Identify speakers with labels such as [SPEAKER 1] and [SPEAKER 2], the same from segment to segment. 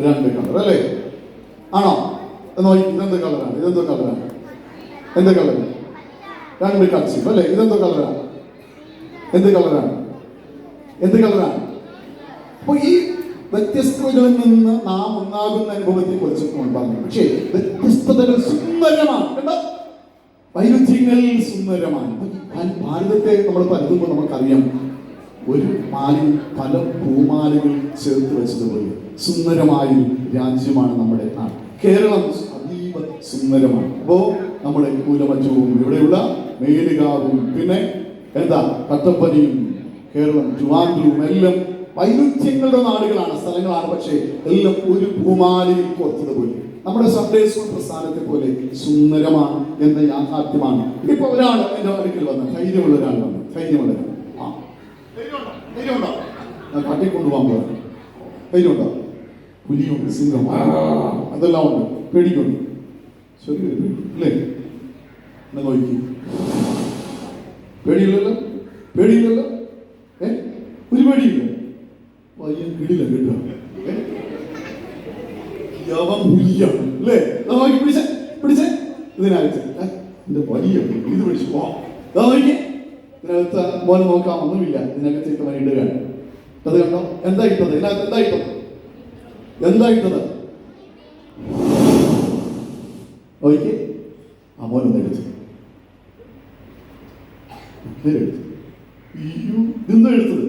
[SPEAKER 1] രണ്ട് കളർ അല്ലേ? ആണോ? നോക്കി, ഇതെന്ത് കളറാണ്? ഇതെന്തോ കളറാണ്? എന്ത് കളർ? രണ്ട് കർച്ചീഫ് അല്ലേ? ഇതെന്തോ കളറാണ്? എന്ത് കളറാണ്? എന്ത് കളറാണ്? അപ്പൊ ഈ വ്യത്യസ്തതകളിൽ നിന്ന് നാം ഉണ്ടാകുന്ന അനുഭവത്തെ കുറിച്ച് നമ്മൾ പറഞ്ഞു. പക്ഷേ വ്യത്യസ്തതകൾ സുന്ദരമാണ്, കേട്ടോ? വൈരുദ്ധ്യങ്ങൾ സുന്ദരമാണ്. ഭാരതത്തെ നമ്മൾ പരതുമ്പോൾ നമുക്കറിയാം, ഒരു മാലിൽ പല പൂമാലകൾ ചേർത്ത് വെച്ചതുപോലെ സുന്ദരമായ രാജ്യമാണ് നമ്മുടെ നാട്. കേരളം അതീവ സുന്ദരമാണ്. അപ്പോ നമ്മുടെ കൂലമറ്റവും ഇവിടെയുള്ള മേലുകാവും പിന്നെ എന്താ കട്ടപ്പനയും കേരളം ട്രിവാൻഡ്രവും എല്ലാം വൈരുദ്ധ്യങ്ങളുടെ നാടുകളാണ്, സ്ഥലങ്ങളാണ്. പക്ഷേ എല്ലാം ഒരു പൂമാലയിൽ കോർത്തതുപോലെ നമ്മുടെ സൺഡേ സ്കൂൾ പ്രസ്ഥാനത്തെ പോലെ സുന്ദരമാണ് എന്ന യാഥാർത്ഥ്യമാണ്. ഇപ്പൊ ഒരാൾ എന്റെ അടുക്കൽ വന്ന് ധൈര്യമുള്ള ഒരാൾ വന്നു. ധൈര്യമുള്ള ധൈര്യമുണ്ടോ? തട്ടിക്കൊണ്ടുപോകാൻ പോകാൻ ധൈര്യമുണ്ടോ? പുലിയുണ്ട്, സിംഹം, അതെല്ലാം ഉണ്ട്. പേടിക്കുണ്ട്, ചെറിയൊരു പേടി അല്ലേ? എന്നാ നോക്കി, പേടിയില്ലല്ലോ? പേടിയില്ലല്ലോ? ഒരു പേടിയില്ല. പയ്യൻ കിടില കേട്ടോ, യവൻ പുലിയാണ് അല്ലേ? നോക്കി, പിടിച്ചേ പിടിച്ചേ, ഇതിനകത്ത് എന്റെ വലിയ ഇത് പിടിച്ചു നോക്കി. ഇതിനകത്ത് മോനെ നോക്കാൻ ഒന്നുമില്ല, ഇതിനകത്ത് ഇട്ടവൻ ഇടുകയാണ്. അത് കണ്ടോ? എന്താ ഇട്ടത്? ഇതിനകത്ത് എന്താ ഇട്ടത്? എന്താ ഇട്ടത്? നോക്കി, ആ മോനൊന്ന് എടുത്തു. ഇതെന്താ എടുത്തത്?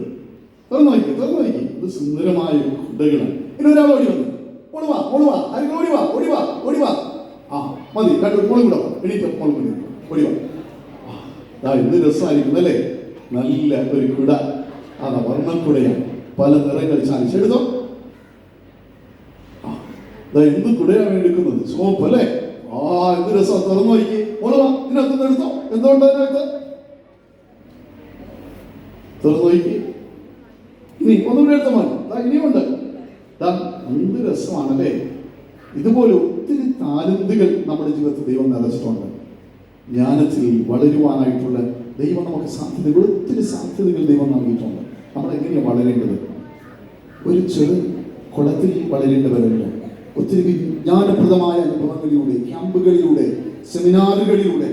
[SPEAKER 1] തുറന്നു നോക്കി, തുറന്നു നോക്കി. ഇത് സുന്ദരമായ കുടകളാണ്. ഇനി ഒരാൾ ഓടി വന്നു. ഓടുവാ ഓടുവാ, ആരെങ്കിലും ഓടിവാ ഓടിവാ ഓടിവാ. ആ മതി, കണ്ടു. മോളും കൂടെ എണീറ്റോ, മോളും കൂടി ഓടിവാ. എന്ത് രസമായിരിക്കും അല്ലേ? നല്ല ഒരു കുട, അതാ വർണ്ണക്കുടയാണ്, പല നിറങ്ങൾ ചാലിച്ചെടുത്തോ. എന്ത് കുടയാണ് എടുക്കുന്നത്? സോപ്പ് അല്ലേ? എന്ത് രസം. തുറന്നു നോക്കി, ഓടുവാ. ഇതിനകത്ത് എടുത്തോ. എന്തുകൊണ്ട് അതിനകത്ത്? തുറന്നു നോക്കി. ഇനി ഒന്നും എടുത്ത മോൻ, ഇനിയുണ്ട്. എന്ത് രസമാണല്ലേ? ഇതുപോലെ ഒത്തിരി താലന്തുകൾ നമ്മുടെ ജീവിതത്തിൽ ദൈവം നിറച്ചിട്ടുണ്ട്. ജ്ഞാനത്തിൽ വളരുവാനായിട്ടുള്ള ദൈവം നമുക്ക് സാധ്യതകൾ, ഒത്തിരി സാധ്യതകൾ ദൈവം നൽകിയിട്ടുണ്ട്. നമ്മൾ എങ്ങനെയാണ് വളരേണ്ടത്? ഒരു ചെറു കുളത്തിൽ വളരേണ്ടവരല്ല. ഒത്തിരി വിജ്ഞാനപ്രദമായ അനുഭവങ്ങളിലൂടെ, ക്യാമ്പുകളിലൂടെ, സെമിനാറുകളിലൂടെ